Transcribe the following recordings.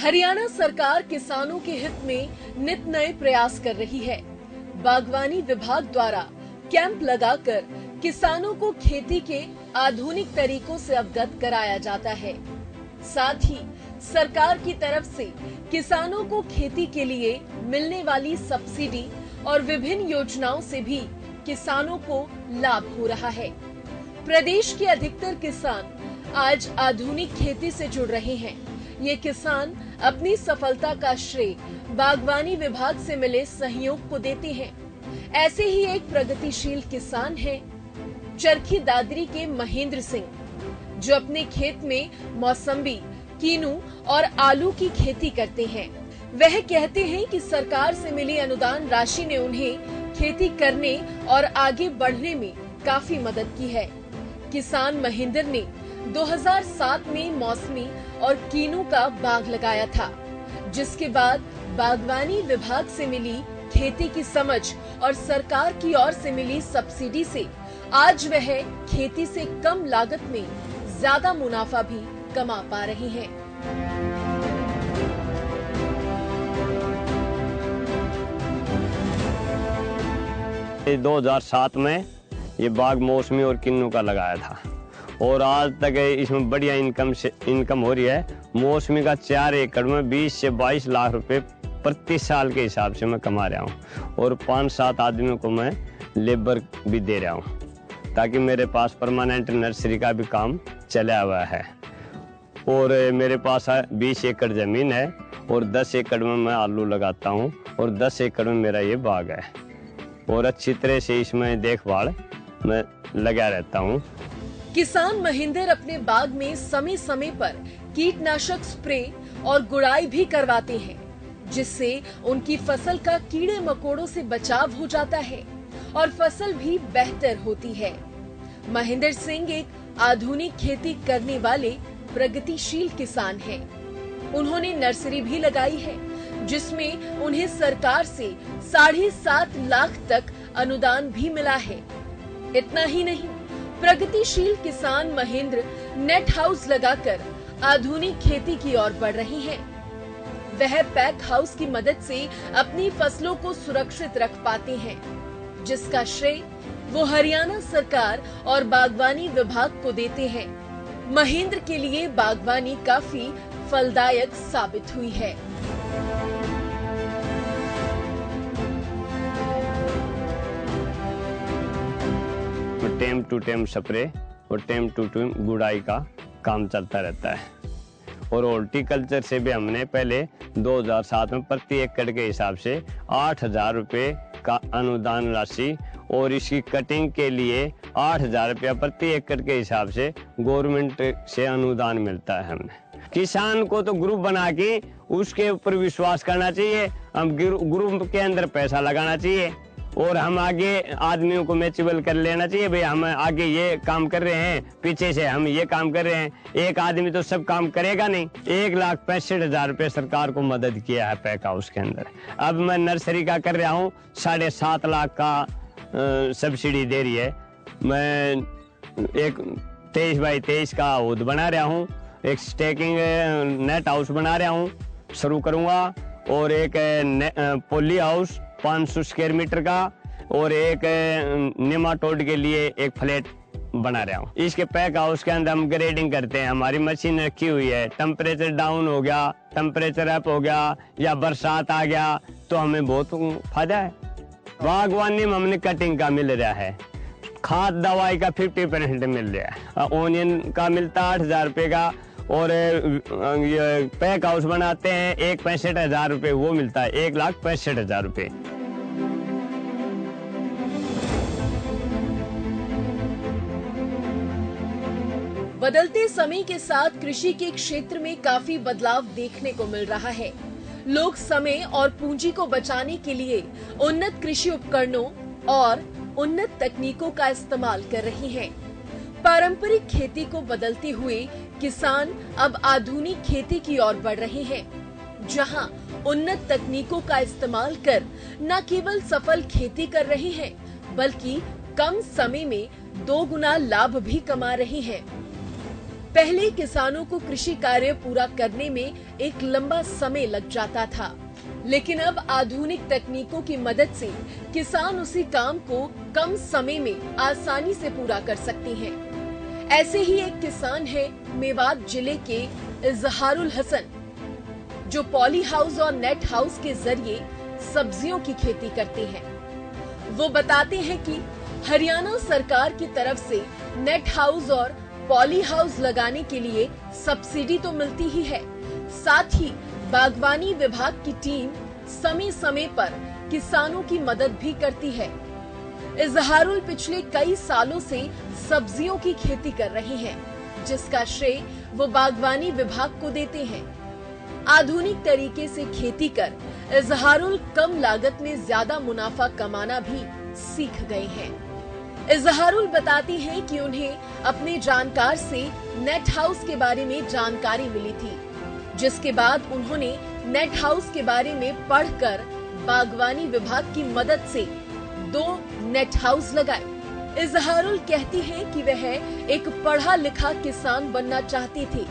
हरियाणा सरकार किसानों के हित में नित नए प्रयास कर रही है। बागवानी विभाग द्वारा कैंप लगाकर किसानों को खेती के आधुनिक तरीकों से अवगत कराया जाता है। साथ ही सरकार की तरफ से किसानों को खेती के लिए मिलने वाली सब्सिडी और विभिन्न योजनाओं से भी किसानों को लाभ हो रहा है। प्रदेश के अधिकतर किसान आज आधुनिक खेती से जुड़ रहे हैं। ये किसान अपनी सफलता का श्रेय बागवानी विभाग से मिले सहयोग को देते हैं। ऐसे ही एक प्रगतिशील किसान हैं चरखी दादरी के महेंद्र सिंह, जो अपने खेत में मौसम्बी, कीनू और आलू की खेती करते हैं। वह कहते हैं कि सरकार से मिली अनुदान राशि ने उन्हें खेती करने और आगे बढ़ने में काफी मदद की है। किसान महेंद्र ने 2007 में मौसमी और कीनू का बाग लगाया था, जिसके बाद बागवानी विभाग से मिली खेती की समझ और सरकार की ओर से मिली सब्सिडी से आज वह खेती से कम लागत में ज्यादा मुनाफा भी कमा पा रहे हैं। ये 2007 में ये बाग मौसमी और किन्नू का लगाया था और आज तक इसमें बढ़िया इनकम हो रही है। मौसमी का 4 एकड़ में 20 से 22 लाख रुपए प्रति साल के हिसाब से मैं कमा रहा हूँ और 5-7 आदमियों को मैं लेबर भी दे रहा हूँ, ताकि मेरे पास परमानेंट नर्सरी का भी काम चला हुआ है। और मेरे पास 20 एकड़ ज़मीन है और 10 एकड़ में मैं आलू लगाता हूँ और 10 एकड़ में मेरा ये बाग है और अच्छी तरह से इसमें देखभाल मैं लगा रहता हूँ। किसान महेंद्र अपने बाग में समय समय पर कीटनाशक स्प्रे और गुड़ाई भी करवाते हैं, जिससे उनकी फसल का कीड़े मकोड़ों से बचाव हो जाता है और फसल भी बेहतर होती है। महेंद्र सिंह एक आधुनिक खेती करने वाले प्रगतिशील किसान हैं। उन्होंने नर्सरी भी लगाई है, जिसमें उन्हें सरकार से 7.5 लाख तक अनुदान भी मिला है। इतना ही नहीं, प्रगतिशील किसान महेंद्र नेट हाउस लगाकर आधुनिक खेती की ओर बढ़ रहे हैं। वह पैक हाउस की मदद से अपनी फसलों को सुरक्षित रख पाते हैं, जिसका श्रेय वो हरियाणा सरकार और बागवानी विभाग को देते हैं। महेंद्र के लिए बागवानी काफी फलदायक साबित हुई है। टाइम टू टाइम स्प्रे और टाइम टू टाइम गुड़ाई का काम चलता रहता है। और हॉर्टिकल्चर से भी हमने पहले 2007 में प्रति एकड़ के हिसाब से 8,000 रुपये का अनुदान राशि और इसकी कटिंग के लिए 8,000 रुपया प्रति एकड़ के हिसाब से गवर्नमेंट से अनुदान मिलता है। हमें किसान को तो ग्रुप बना के उसके ऊपर विश्वास करना चाहिए, हम ग्रुप के अंदर पैसा लगाना चाहिए और हम आगे आदमियों को मैचेबल कर लेना चाहिए। भाई हम आगे ये काम कर रहे हैं, पीछे से हम ये काम कर रहे हैं। एक आदमी तो सब काम करेगा नहीं। 1,65,000 रुपये सरकार को मदद किया है पैक हाउस के अंदर। अब मैं नर्सरी का कर रहा हूँ, 7.5 लाख का सब्सिडी दे रही है। मैं एक 23 बाई 23 का हौद बना रहा हूँ, एक स्टेकिंग नेट हाउस बना रहा हूँ, शुरू करूँगा, और एक पोली हाउस 500 स्क्वायर मीटर का और एक नेमाटोड के लिए एक फ्लैट बना रहा हूँ। इसके पैक हाउस के अंदर हम ग्रेडिंग करते हैं। हमारी मशीन रखी हुई है। टेम्परेचर डाउन हो गया, टेम्परेचर अप हो गया या बरसात आ गया तो हमें बहुत फायदा है। बागवानी में हमने कटिंग का मिल रहा है, खाद दवाई का 50% मिल रहा है, ओनियन का मिलता है 8,000 रुपये का, और ये पैक हाउस बनाते हैं 1,65,000 रुपये, वो मिलता है 1,65,000 रुपये। बदलते समय के साथ कृषि के क्षेत्र में काफी बदलाव देखने को मिल रहा है। लोग समय और पूंजी को बचाने के लिए उन्नत कृषि उपकरणों और उन्नत तकनीकों का इस्तेमाल कर रहे हैं। पारंपरिक खेती को बदलते हुए किसान अब आधुनिक खेती की ओर बढ़ रहे हैं, जहां उन्नत तकनीकों का इस्तेमाल कर न केवल सफल खेती कर रहे हैं, बल्कि कम समय में 2 गुना लाभ भी कमा रहे हैं। पहले किसानों को कृषि कार्य पूरा करने में एक लंबा समय लग जाता था, लेकिन अब आधुनिक तकनीकों की मदद से किसान उसी काम को कम समय में आसानी से पूरा कर सकते हैं। ऐसे ही एक किसान है मेवात जिले के इजहारुल हसन, जो पॉली हाउस और नेट हाउस के जरिए सब्जियों की खेती करते हैं। वो बताते हैं कि हरियाणा सरकार की तरफ से नेट हाउस और पॉली हाउस लगाने के लिए सब्सिडी तो मिलती ही है, साथ ही बागवानी विभाग की टीम समय समय पर किसानों की मदद भी करती है। इजहारुल पिछले कई सालों से सब्जियों की खेती कर रहे हैं, जिसका श्रेय वो बागवानी विभाग को देते हैं। आधुनिक तरीके से खेती कर इजहारुल कम लागत में ज्यादा मुनाफा कमाना भी सीख गए हैं। इजहारुल बताती हैं कि उन्हें अपने जानकार से नेट हाउस के बारे में जानकारी मिली थी, जिसके बाद उन्होंने नेट हाउस के बारे में पढ़कर बागवानी विभाग की मदद से 2 नेट हाउस लगाए। इजहारुल कहती हैं कि वह एक पढ़ा लिखा किसान बनना चाहती थी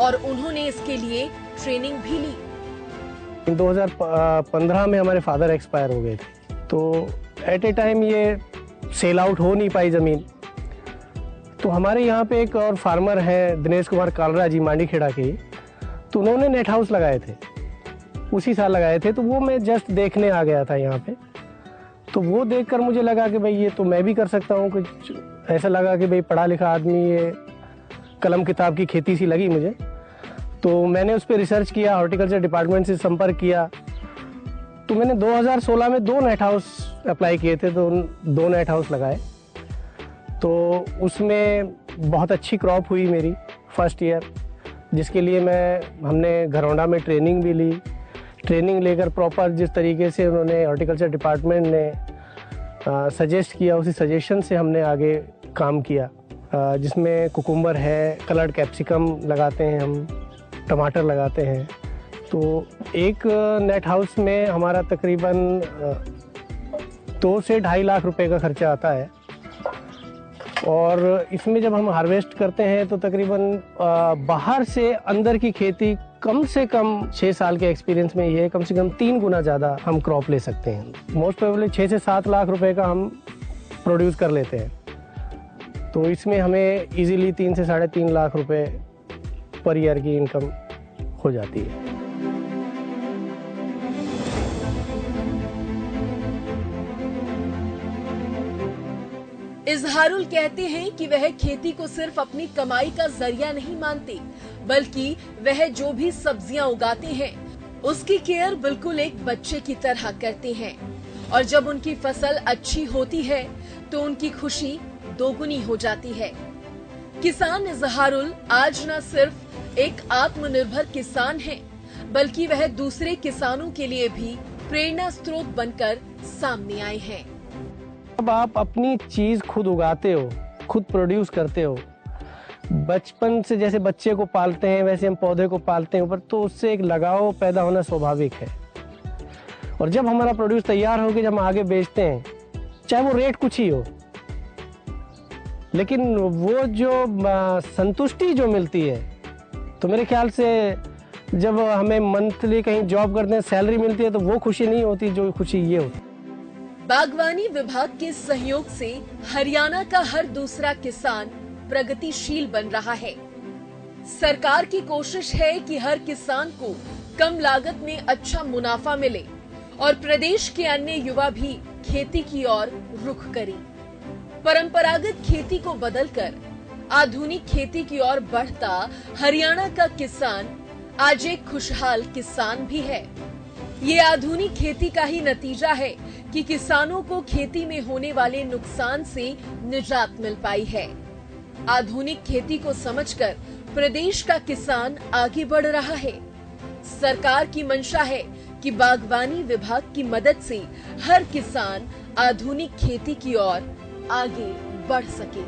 और उन्होंने इसके लिए ट्रेनिंग भी ली। 2015 में हमारे फादर एक्सपायर हो गए थे, तो एट ए टाइम ये सेल आउट हो नहीं पाई ज़मीन। तो हमारे यहाँ पे एक और फार्मर हैं दिनेश कुमार कालरा जी, मांडीखेड़ा के, तो उन्होंने नेट हाउस लगाए थे, उसी साल लगाए थे। तो वो मैं जस्ट देखने आ गया था यहाँ पे, तो वो देखकर मुझे लगा कि भाई ये तो मैं भी कर सकता हूँ। कुछ ऐसा लगा कि भाई पढ़ा लिखा आदमी, ये कलम किताब की खेती सी लगी मुझे। तो मैंने उस पर रिसर्च किया, हॉर्टिकल्चर डिपार्टमेंट से संपर्क किया। तो मैंने 2016 में 2 नेट हाउस अप्लाई किए थे, तो 2 नेट हाउस लगाए। तो उसमें बहुत अच्छी क्रॉप हुई मेरी फर्स्ट ईयर, जिसके लिए हमने घरौंडा में ट्रेनिंग भी ली। ट्रेनिंग लेकर प्रॉपर जिस तरीके से उन्होंने हॉर्टिकल्चर डिपार्टमेंट ने सजेस्ट किया, उसी सजेशन से हमने आगे काम किया, जिसमें कुकुम्बर है, कलर्ड कैप्सिकम लगाते हैं, हम टमाटर लगाते हैं। तो एक नेट हाउस में हमारा तकरीबन 2 से 2.5 लाख रुपए का खर्चा आता है। और इसमें जब हम हार्वेस्ट करते हैं तो तकरीबन बाहर से अंदर की खेती कम से कम 6 साल के एक्सपीरियंस में ये कम से कम 3 गुना ज़्यादा हम क्रॉप ले सकते हैं। मोस्ट प्रोबेबली 6 से 7 लाख रुपए का हम प्रोड्यूस कर लेते हैं। तो इसमें हमें इजीली 3 से 3.5 लाख रुपए पर ईयर की इनकम हो जाती है। इजहारुल कहते हैं कि वह खेती को सिर्फ अपनी कमाई का जरिया नहीं मानते, बल्कि वह जो भी सब्जियां उगाते हैं उसकी केयर बिल्कुल एक बच्चे की तरह करते हैं। और जब उनकी फसल अच्छी होती है तो उनकी खुशी दोगुनी हो जाती है। किसान इजहारुल आज न सिर्फ एक आत्मनिर्भर किसान है, बल्कि वह दूसरे किसानों के लिए भी प्रेरणा स्रोत बनकर सामने आए हैं। अब आप अपनी चीज खुद उगाते हो, खुद प्रोड्यूस करते हो, बचपन से जैसे बच्चे को पालते हैं वैसे हम पौधे को पालते हैं ऊपर, तो उससे एक लगाव पैदा होना स्वाभाविक है। और जब हमारा प्रोड्यूस तैयार होकर जब हम आगे बेचते हैं, चाहे वो रेट कुछ ही हो, लेकिन वो जो संतुष्टि जो मिलती है, तो मेरे ख्याल से जब हमें मंथली कहीं जॉब करते हैं सैलरी मिलती है, तो वो खुशी नहीं होती जो खुशी ये होती। बागवानी विभाग के सहयोग से हरियाणा का हर दूसरा किसान प्रगतिशील बन रहा है। सरकार की कोशिश है कि हर किसान को कम लागत में अच्छा मुनाफा मिले और प्रदेश के अन्य युवा भी खेती की ओर रुख करें। परंपरागत खेती को बदलकर आधुनिक खेती की ओर बढ़ता हरियाणा का किसान आज एक खुशहाल किसान भी है। ये आधुनिक खेती का ही नतीजा है कि किसानों को खेती में होने वाले नुकसान से निजात मिल पाई है। आधुनिक खेती को समझकर प्रदेश का किसान आगे बढ़ रहा है। सरकार की मंशा है कि बागवानी विभाग की मदद से हर किसान आधुनिक खेती की ओर आगे बढ़ सके।